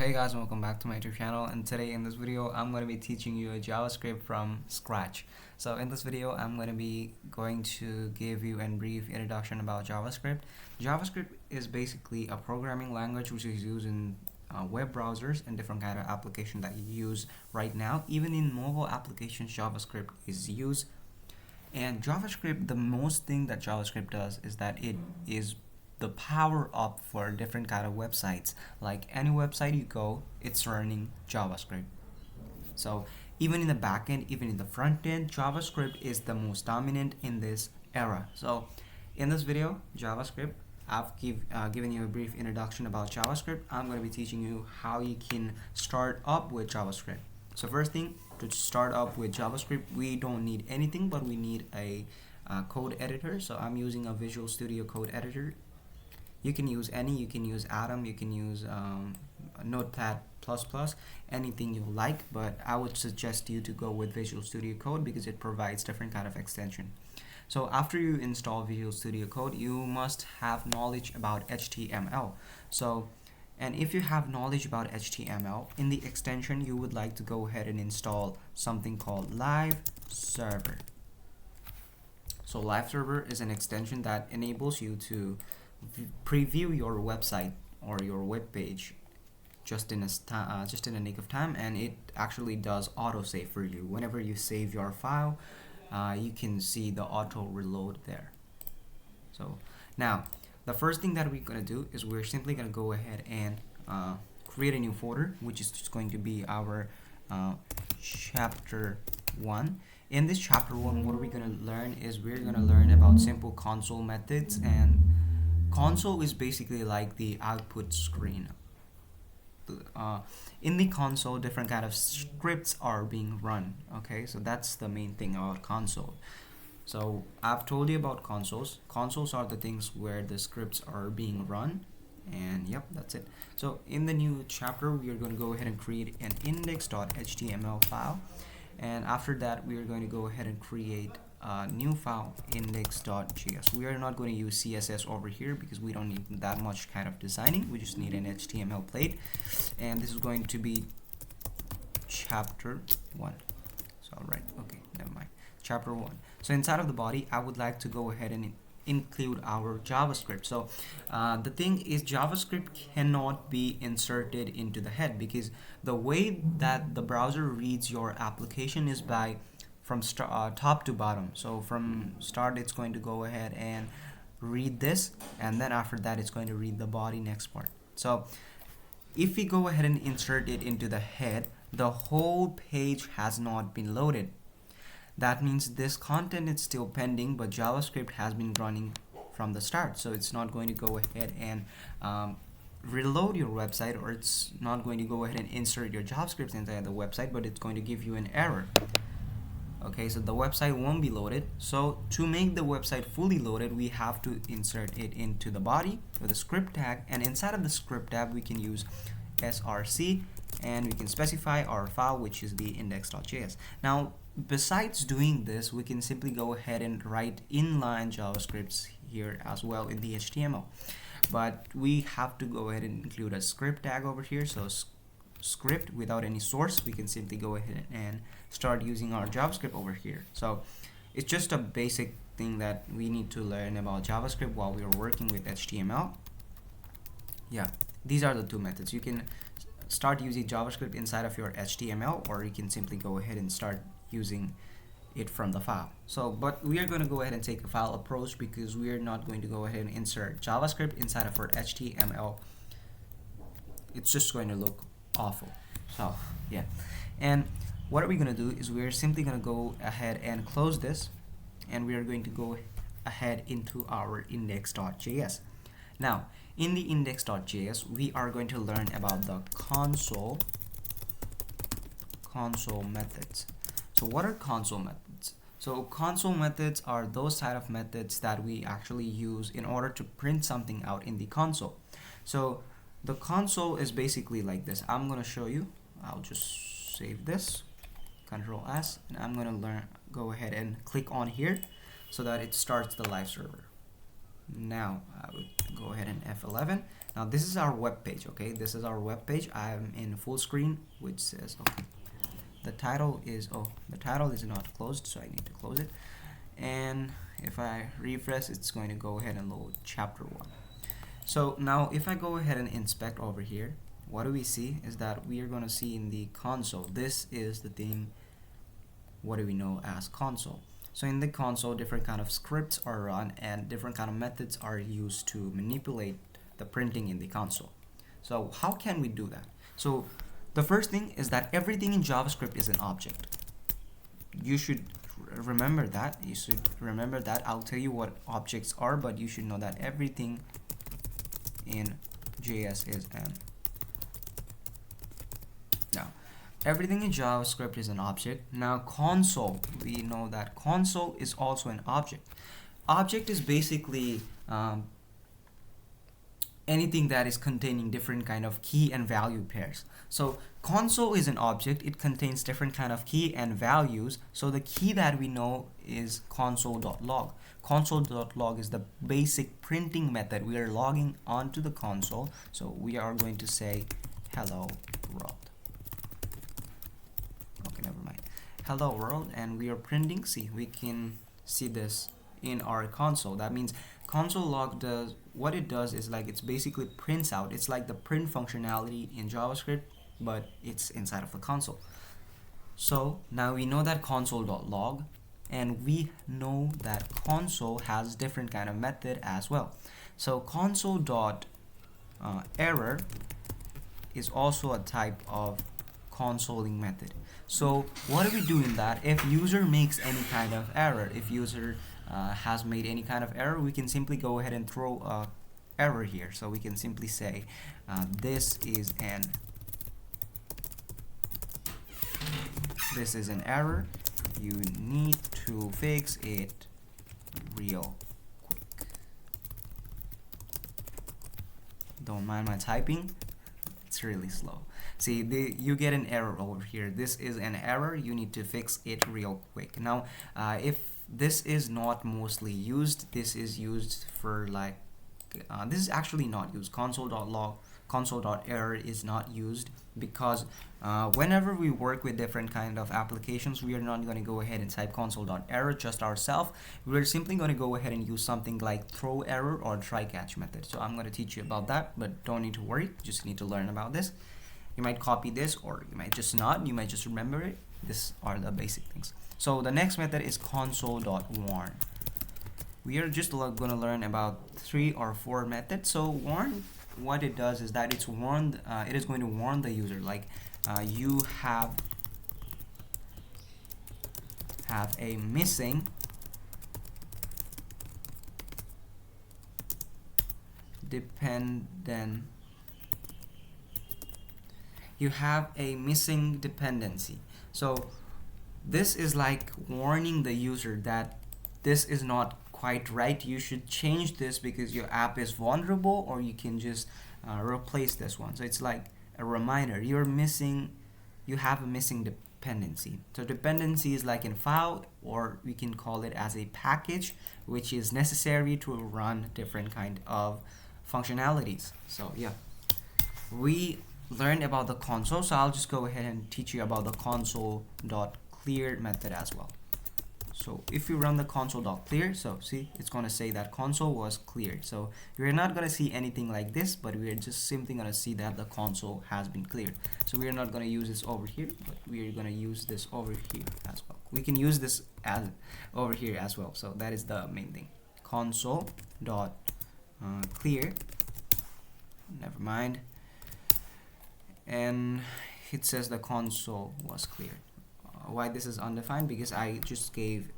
Hey guys, and welcome back to my YouTube channel, and today in this video I'm going to be teaching you a JavaScript from scratch. So in this video I'm going to give you a brief introduction about JavaScript. JavaScript is basically a programming language which is used in web browsers and different kind of application that you use right now. Even in mobile applications JavaScript is used. And JavaScript, the most thing that JavaScript does is that it is the power up for different kind of websites. Like any website you go, it's running JavaScript. So even in the backend, even in the front end, JavaScript is the most dominant in this era. So in this video, JavaScript, I've given you a brief introduction about JavaScript. I'm going to be teaching you how you can start up with JavaScript. So first thing, to start up with JavaScript, we don't need anything, but we need a code editor. So I'm using a Visual Studio Code editor. You can use any, you can use Atom, you can use Notepad++, anything you like, but I would suggest you to go with Visual Studio Code because it provides different kind of extension. So after you install Visual Studio Code, you must have knowledge about HTML. And if you have knowledge about HTML, in the extension you would like to go ahead and install something called Live Server. So Live Server is an extension that enables you to preview your website or your web page just in a nick of time, and it actually does autosave for you. Whenever you save your file, you can see the auto reload there. So now the first thing that we're going to do is we're simply going to go ahead and create a new folder, which is just going to be our chapter 1. In this chapter 1, what are we going to learn is we're going to learn about simple console methods. And console is basically like the output screen. In the console, different kind of scripts are being run. Okay, so that's the main thing about console. So I've told you about consoles. Consoles are the things where the scripts are being run, and yep, that's it. So in the new chapter, we are going to go ahead and create an index.html file, and after that we are going to go ahead and create a new file, index.js. We are not going to use CSS over here because we don't need that much kind of designing. We just need an HTML plate, and this is going to be chapter 1. So right, okay, never mind, chapter 1. So inside of the body, I would like to go ahead and include our JavaScript. So the thing is, JavaScript cannot be inserted into the head because the way that the browser reads your application is by from top to bottom. So from start, it's going to go ahead and read this, and then after that it's going to read the body next part. So if we go ahead and insert it into the head, the whole page has not been loaded. That means this content is still pending, but JavaScript has been running from the start. So it's not going to go ahead and reload your website, or it's not going to go ahead and insert your JavaScript inside the website, but it's going to give you an error. Okay, so the website won't be loaded. So to make the website fully loaded, we have to insert it into the body with a script tag, and inside of the script tag we can use src, and we can specify our file, which is the index.js. Now besides doing this, we can simply go ahead and write inline JavaScripts here as well in the HTML, but we have to go ahead and include a script tag over here. So script without any source, we can simply go ahead and start using our JavaScript over here. So it's just a basic thing that we need to learn about JavaScript while we are working with HTML. Yeah, these are the two methods. You can start using JavaScript inside of your HTML, or you can simply go ahead and start using it from the file. So but we are going to go ahead and take a file approach because we are not going to go ahead and insert JavaScript inside of our HTML. It's just going to look awful. So yeah, and what are we going to do is we're simply going to go ahead and close this, and we are going to go ahead into our index.js. Now in the index.js, we are going to learn about the console methods. So what are console methods? So console methods are those type of methods that we actually use in order to print something out in the console. So the console is basically like this. I'm going to show you. I'll just save this, Control S, and I'm going to go ahead and click on here so that it starts the live server. Now I would go ahead and F11. Now this is our web page. Okay, this is our web page. I am in full screen, which says okay. The title is not closed, so I need to close it. And if I refresh, it's going to go ahead and load chapter 1. So now if I go ahead and inspect over here, what do we see is that we are going to see in the console, this is the thing, what do we know as console. So in the console, different kind of scripts are run and different kind of methods are used to manipulate the printing in the console. So how can we do that? So the first thing is that everything in JavaScript is an object. You should remember that. I'll tell you what objects are, but you should know that everything in JS is an. Now, everything in JavaScript is an object. Now, console, we know that console is also an object. Object is basically anything that is containing different kind of key and value pairs. So console is an object. It contains different kind of key and values. So the key that we know is console.log. Console.log is the basic printing method. We are logging onto the console. So we are going to say hello world. Okay, never mind. Hello world, and we are printing. See, we can see this in our console. That means console log does what it does is like it's basically prints out. It's like the print functionality in JavaScript, but it's inside of the console. So now we know that console.log, and we know that console has different kind of method as well. So console.error is also a type of consoling method. So what do we do in that? If user makes any kind of error, if user has made any kind of error, we can simply go ahead and throw a error here. So we can simply say this is an error, you need to fix it real quick. Don't mind my typing, it's really slow. See, you get an error over here. This is an error, you need to fix it real quick. Now if this is not mostly used, this is used for like this is actually not used. Console.log, console.error is not used because whenever we work with different kind of applications, we are not going to go ahead and type console.error just ourselves. We're simply going to go ahead and use something like throw error or try catch method. So I'm going to teach you about that, but don't need to worry, just need to learn about this. You might copy this or you might just not, you might just remember it. These are the basic things. So the next method is console.warn. We are just going to learn about 3 or 4 methods. So warn, what it does is that it's warned. It is going to warn the user, like you have a missing dependent. You have a missing dependency. So this is like warning the user that this is not quite right. You should change this because your app is vulnerable, or you can just replace this one. So it's like a reminder, you have a missing dependency. So dependency is like in file, or we can call it as a package, which is necessary to run different kind of functionalities. So yeah, we learned about the console, so I'll just go ahead and teach you about the console.clear method as well. So if you run the console.clear, so see, it's going to say that console was cleared. So we're not going to see anything like this, but we're just simply going to see that the console has been cleared. So we're not going to use this over here, but we're going to use this over here as well. We can use this as over here as well. So that is the main thing. Console.clear. Never mind. And it says the console was cleared. Why this is undefined? Because I just gave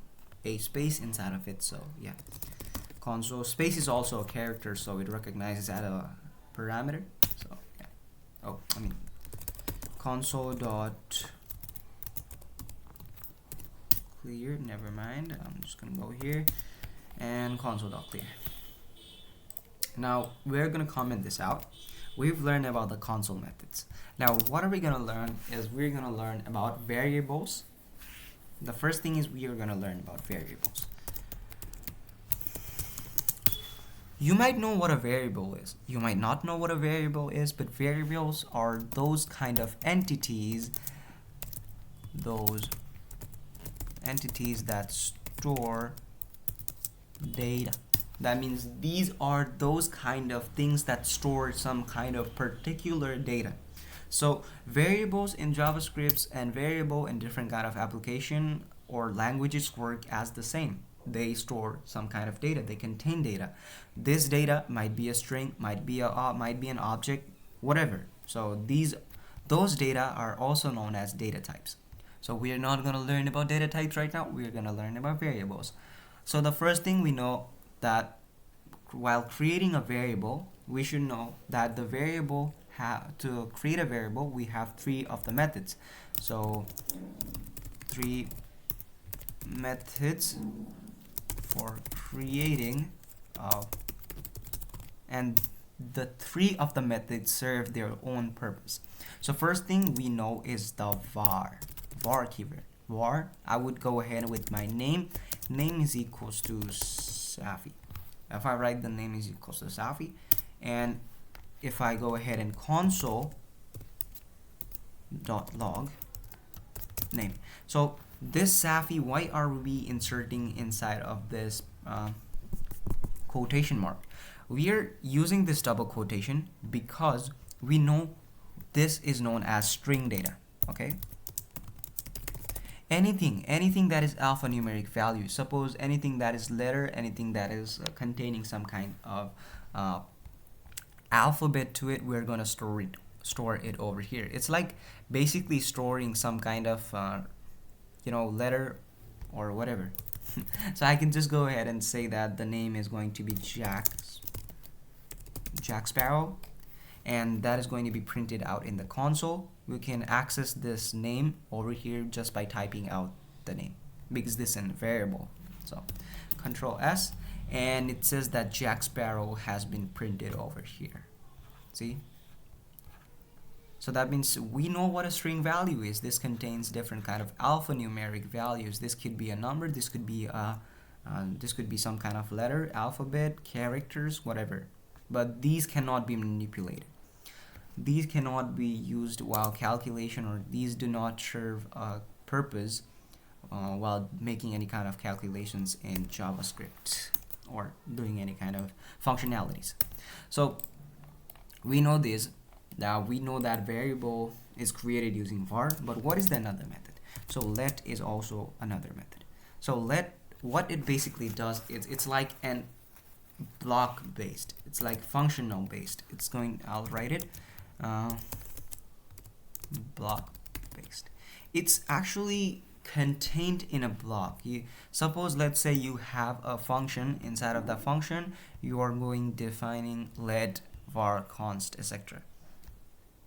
a space inside of it. So yeah, console space is also a character, so it recognizes as a parameter. So yeah. Oh, I mean console dot clear. Never mind. I'm just gonna go here and console dot clear. Now we're gonna comment this out. We've learned about the console methods. Now what are we going to learn is we're going to learn about variables. The first thing is we are going to learn about variables. You might know what a variable is. You might not know what a variable is, but variables are those kind of entities, those entities that store data. That means these are those kind of things that store some kind of particular data. So variables in JavaScript and variable in different kind of application or languages work as the same. They store some kind of data. They contain data. This data might be a string, might be an object, whatever. So those data are also known as data types. So we are not going to learn about data types right now. We are going to learn about variables. So the first thing we know that while creating a variable, we should know that the variable to create a variable, we have three of the methods. So three methods for creating and the three of the methods serve their own purpose. So first thing we know is the var keyword. Var, I would go ahead with my name is equals to Safi. If I write the name is equals to Safi, and if I go ahead and console.log name. So this Safi, why are we inserting inside of this quotation mark? We are using this double quotation because we know this is known as string data. Okay, anything that is alphanumeric value, suppose anything that is letter, anything that is containing some kind of alphabet to it, we're gonna store it over here. It's like basically storing some kind of letter or whatever. So I can just go ahead and say that the name is going to be Jack Sparrow, and that is going to be printed out in the console. We can access this name over here just by typing out the name because this is a variable. So Control S, and it says that Jack Sparrow has been printed over here. See? So that means we know what a string value is. This contains different kind of alphanumeric values. This could be a number, this could be some kind of letter, alphabet, characters, whatever. But these cannot be manipulated. These cannot be used while calculation, or these do not serve a purpose while making any kind of calculations in JavaScript or doing any kind of functionalities. So we know this. Now we know that variable is created using var, but what is the another method? So let is also another method. So let, what it basically does is it's like an block based, it's like functional based. It's going, I'll write it block based. It's actually contained in a block. You suppose, let's say you have a function. Inside of that function you are going defining let var const etc,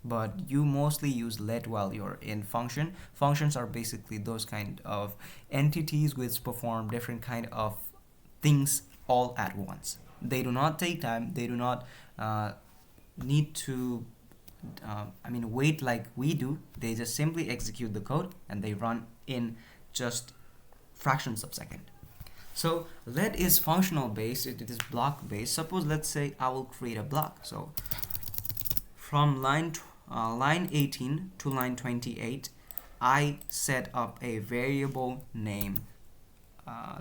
but you mostly use let while you're in function. Functions are basically those kind of entities which perform different kind of things all at once. They do not take time, they do not need to wait like we do. They just simply execute the code and they run in just fractions of a second. So let is functional based, it is block based. Suppose, let's say I will create a block. So from line 18 to line 28 I set up a variable name.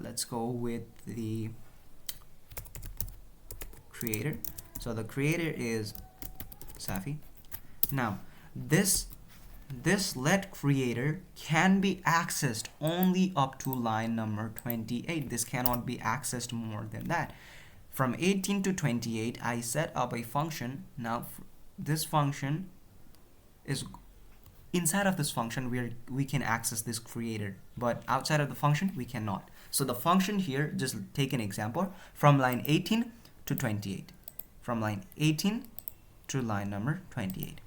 Let's go with the creator. So the creator is Safi. Now this let creator can be accessed only up to line number 28. This cannot be accessed more than that. From 18 to 28 I set up a function. Now this function is inside of this function we can access this creator, but outside of the function we cannot. So the function here, just take an example from line 18 to 28, from line 18 to line number 28.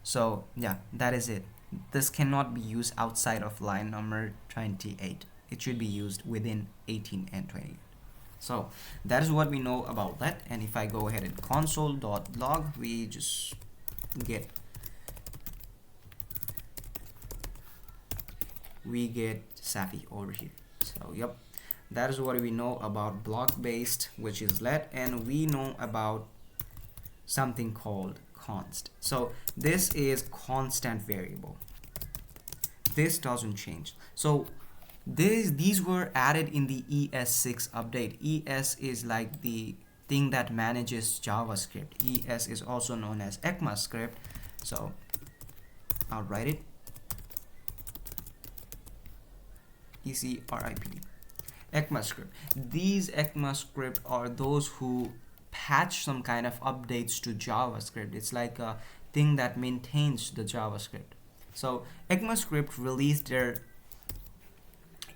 So yeah, that is it. This cannot be used outside of line number 28. It should be used within 18 and 28. So that is what we know about let. And if I go ahead and console.log, we just get Safi over here. So yep, That is what we know about block based, which is let, and we know about something called const. So this is constant variable. This doesn't change. So these were added in the ES6 update. ES is like the thing that manages JavaScript. ES is also known as ECMAScript. So I'll write it. ECRIPT. ECMAScript. These ECMAScript are those who patch some kind of updates to JavaScript. It's like a thing that maintains the JavaScript. So ECMAScript released their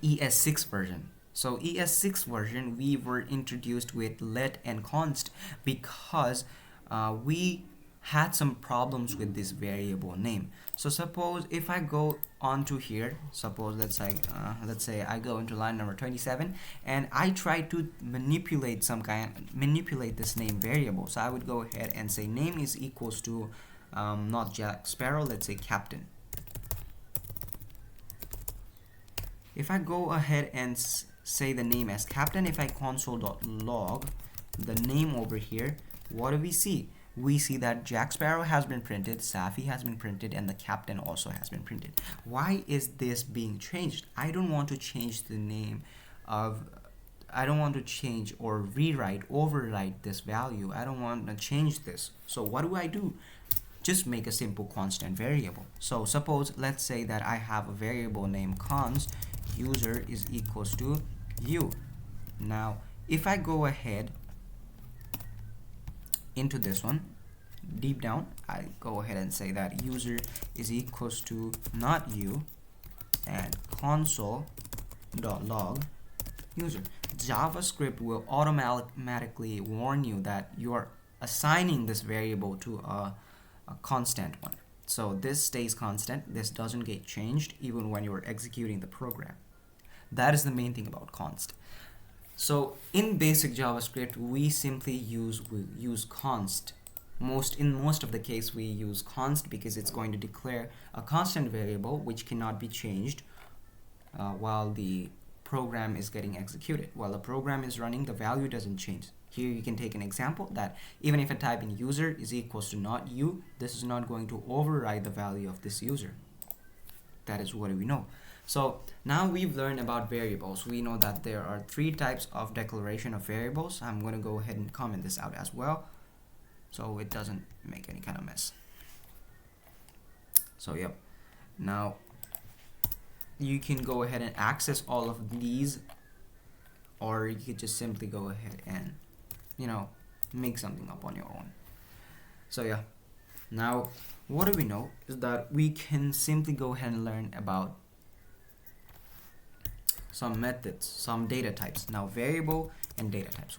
ES6 version. So ES6 version, we were introduced with let and const because we had some problems with this variable name. So suppose if I go onto here, suppose let's say I go into line number 27 and I try to manipulate this name variable. So I would go ahead and say name is equals to not Jack Sparrow, let's say Captain. If I go ahead and say the name as Captain, if I console.log the name over here, what do we see? We see that Jack Sparrow has been printed, Safi has been printed, and the Captain also has been printed. Why is this being changed? I don't want to change the name of, I don't want to change or overwrite this value. I don't want to change this. So what do? Just make a simple constant variable. So suppose, let's say that I have a variable named const user is equals to you. Now if I go ahead into this one, deep down, I go ahead and say that user is equals to not you and console.log user. JavaScript will automatically warn you that you are assigning this variable to a constant one. So this stays constant. This doesn't get changed even when you're executing the program. That is the main thing about const. So in basic JavaScript, we simply use const. In most of the case, we use const because it's going to declare a constant variable which cannot be changed while the program is getting executed. While the program is running, the value doesn't change. Here you can take an example that even if I type in user is equals to not you, this is not going to override the value of this user. That is what we know. So now we've learned about variables. We know that there are 3 types of declaration of variables. I'm going to go ahead and comment this out as well so it doesn't make any kind of mess. So yep, now you can go ahead and access all of these, or you could just simply go ahead and make something up on your own. So yeah, now what do we know is that we can simply go ahead and learn about some methods, some data types. Now variable and data types.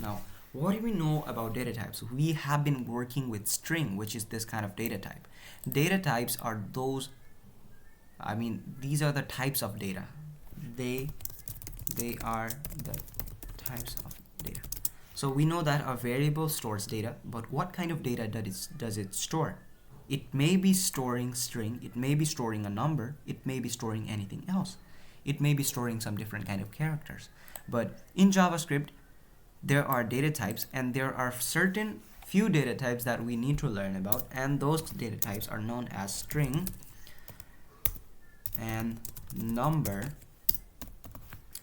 Now what do we know about data types? We have been working with string, which is this kind of data type. Data types are those, these are the types of data. They are the types of data. So we know that a variable stores data, but what kind of data does it store? It may be storing string, it may be storing a number, it may be storing anything else. It may be storing some different kind of characters. But in JavaScript, there are data types, and there are certain few data types that we need to learn about, and those data types are known as string and number.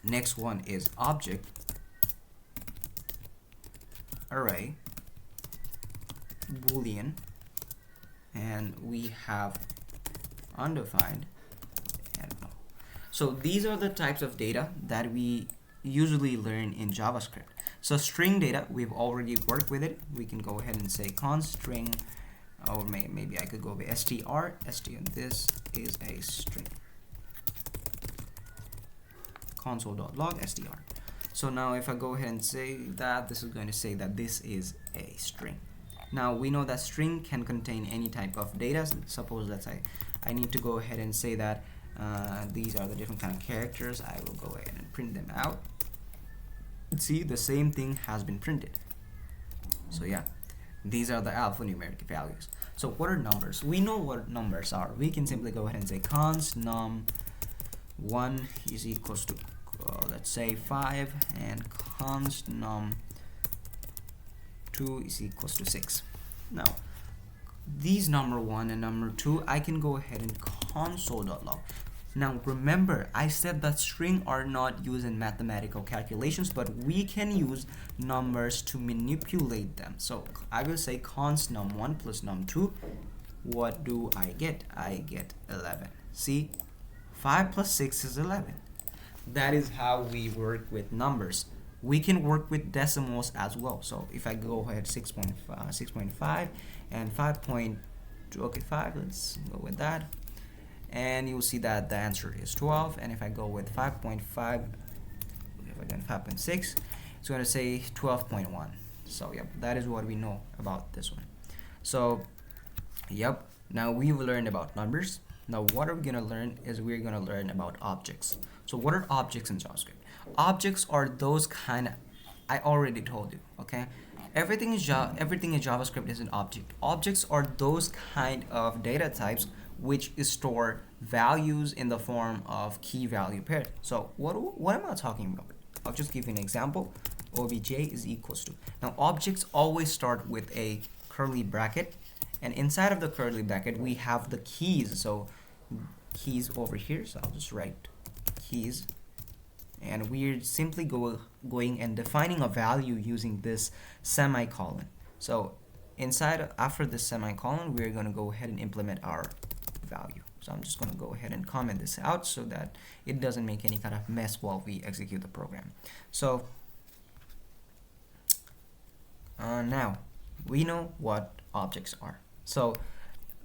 Next one is object, array, boolean, and we have undefined and null. So these are the types of data that we usually learn in JavaScript. So string data, we've already worked with it. We can go ahead and say const string, or maybe I could go with str. This is a string. Console.log str. So now if I go ahead and say that, this is going to say that this is a string. Now we know that string can contain any type of data. Suppose let's say I need to go ahead and say that these are the different kind of characters. I will go ahead and print them out. See, the same thing has been printed. So yeah, these are the alphanumeric values. So what are numbers? We know what numbers are. We can simply go ahead and say const num 1 is equals to let's say 5, and const num2 is equals to 6. Now these number 1 and number 2 I can go ahead and console.log. Now remember, I said that string are not used in mathematical calculations, but we can use numbers to manipulate them. So I will say const num1 plus num2. What do I get? I get 11. See, 5 plus 6 is 11. That is how we work with numbers. We can work with decimals as well. So if I go ahead 6.5 and 5.2, okay, 5, let's go with that. And you'll see that the answer is 12. And if I go with 5.5, if I done 5.6, it's going to say 12.1. So yep, that is what we know about this one. So yep, now we've learned about numbers. Now what are we going to learn is we're going to learn about objects. So what are objects in JavaScript? Objects are those kind of, I already told you, okay? Everything in JavaScript is an object. Objects are those kind of data types which store values in the form of key value pair. So what am I talking about? I'll just give you an example. Obj is equals to. Now objects always start with a curly bracket, and inside of the curly bracket we have the keys. So keys over here, so I'll just write keys, and we're simply going and defining a value using this semicolon. So after this semicolon, we're going to go ahead and implement our value. So I'm just going to go ahead and comment this out so that it doesn't make any kind of mess while we execute the program. So now we know what objects are. So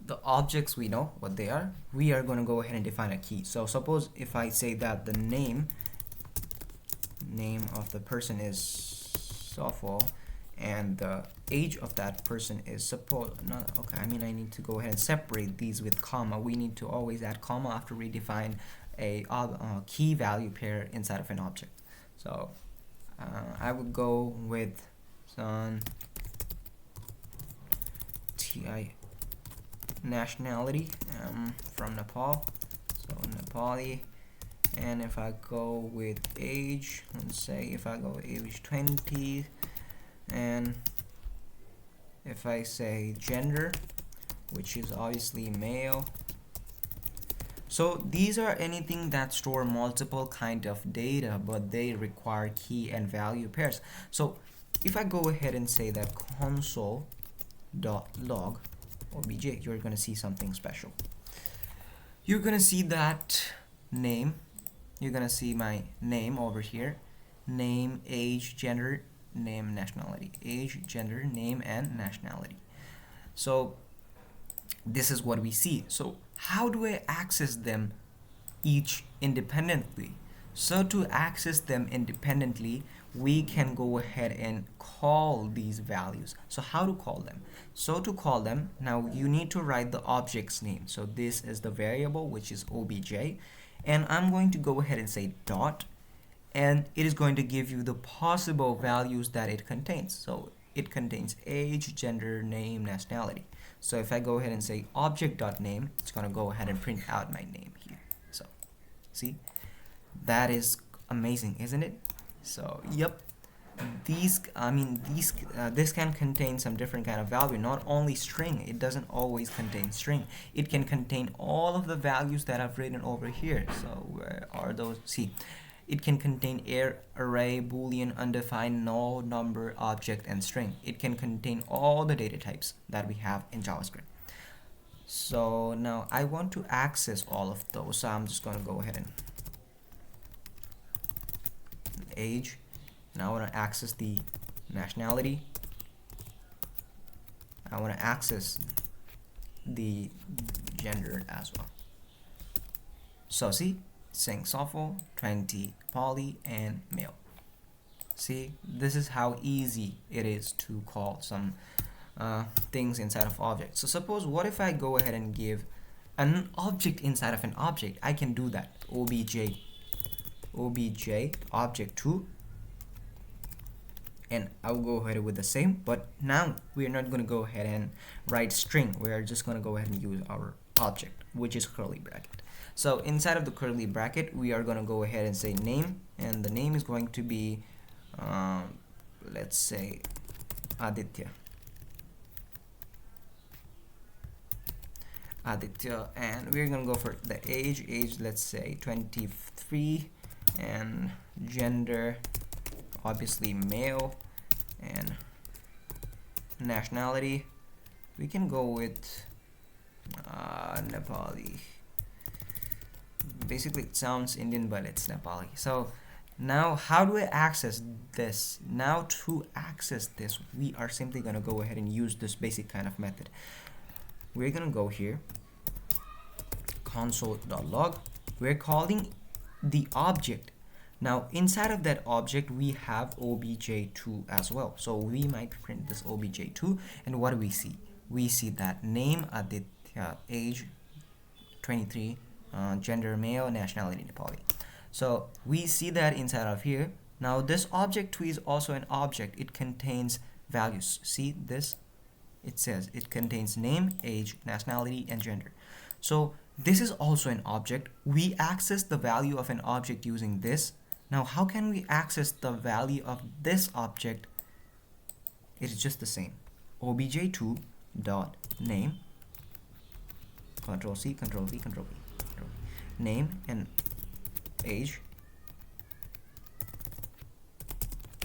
the objects, we know what they are. We are going to go ahead and define a key. So suppose if I say that the name of the person is Sofo, and the age of that person is I need to go ahead and separate these with comma. We need to always add comma after we define a key value pair inside of an object. So I would go with some TI nationality, from Nepal, so Nepali. And if I go with age, let's say if I go age 20, and if I say gender, which is obviously male. So these are anything that store multiple kind of data, but they require key and value pairs. So if I go ahead and say that console.log obj, you're going to see something special. You're going to see that name. You're going to see my name over here. Name, age, gender, name, nationality. Age, gender, name, and nationality. So this is what we see. So how do I access them each independently? So to access them independently, we can go ahead and call these values. So how to call them? So to call them, now you need to write the object's name. So this is the variable, which is obj, and I'm going to go ahead and say dot, and it is going to give you the possible values that it contains. So it contains age, gender, name, nationality. So if I go ahead and say object.name, it's going to go ahead and print out my name here. So see, that is amazing, isn't it? So yep, this can contain some different kind of value, not only string. It doesn't always contain string. It can contain all of the values that I've written over here. So where are those? See, it can contain array, boolean, undefined, null, number, object, and string. It can contain all the data types that we have in JavaScript. So now I want to access all of those, so I'm just going to go ahead and age. Now I want to access the nationality. I want to access the gender as well. So see, saying Sofo, 20, poly, and male. See, this is how easy it is to call some things inside of objects. So suppose, what if I go ahead and give an object inside of an object? I can do that. obj object2, and I'll go ahead with the same, but now we're not going to go ahead and write string. We're just going to go ahead and use our object, which is curly bracket. So inside of the curly bracket, we are going to go ahead and say name, and the name is going to be let's say Aditya, and we're gonna go for the age, let's say 23, and gender obviously male, and nationality we can go with Nepali. Basically it sounds Indian, but it's Nepali. So now how do I access this? Now to access this, we are simply gonna go ahead and use this basic kind of method. We're gonna go here, console.log. We're calling the object. Now inside of that object we have obj2 as well, so we might print this obj2, and what do we see? We see that name Aditya, age 23, gender male, nationality Nepali. So we see that inside of here. Now this object2 is also an object. It contains values. See this? It says it contains name, age, nationality, and gender. So this is also an object. We access the value of an object using this. Now how can we access the value of this object? It's just the same. obj2 dot name, control C, control V, control V, name and age,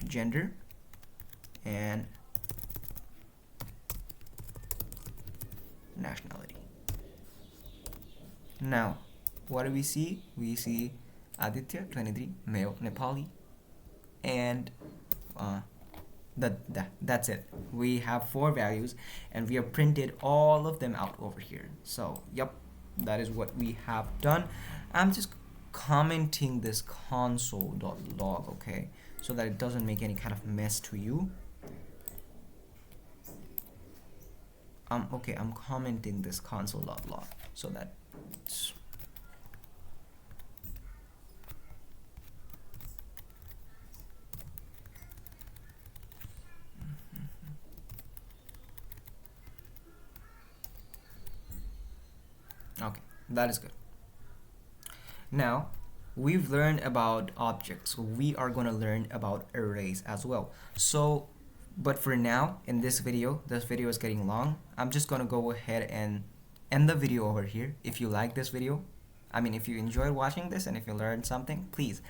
gender, and nationality. Now what do we see? We see Aditya 23, male, Nepali, and that's it. We have 4 values and we have printed all of them out over here. So yep, that is what we have done. I'm just commenting this console.log, okay, so that it doesn't make any kind of mess to you. Okay, I'm commenting this console.log so that it's okay, that is good. Now we've learned about objects, so we are going to learn about arrays as well. So but for now, in this video is getting long. I'm just going to go ahead and end the video over here. If you like this video, I mean if you enjoyed watching this and if you learned something, please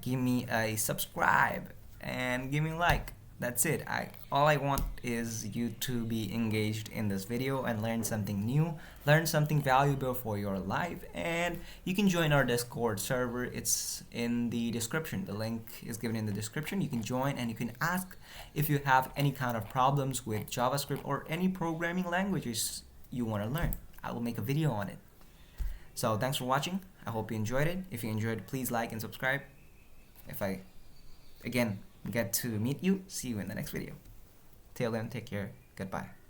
give me a subscribe and give me a like. That's it. All I want is you to be engaged in this video and learn something new, learn something valuable for your life, and you can join our Discord server. It's in the description. The link is given in the description. You can join and you can ask if you have any kind of problems with JavaScript or any programming languages you want to learn. I will make a video on it. So thanks for watching. I hope you enjoyed it. If you enjoyed it, please like and subscribe. If I again get to meet you, see you in the next video. Till then, take care. Goodbye.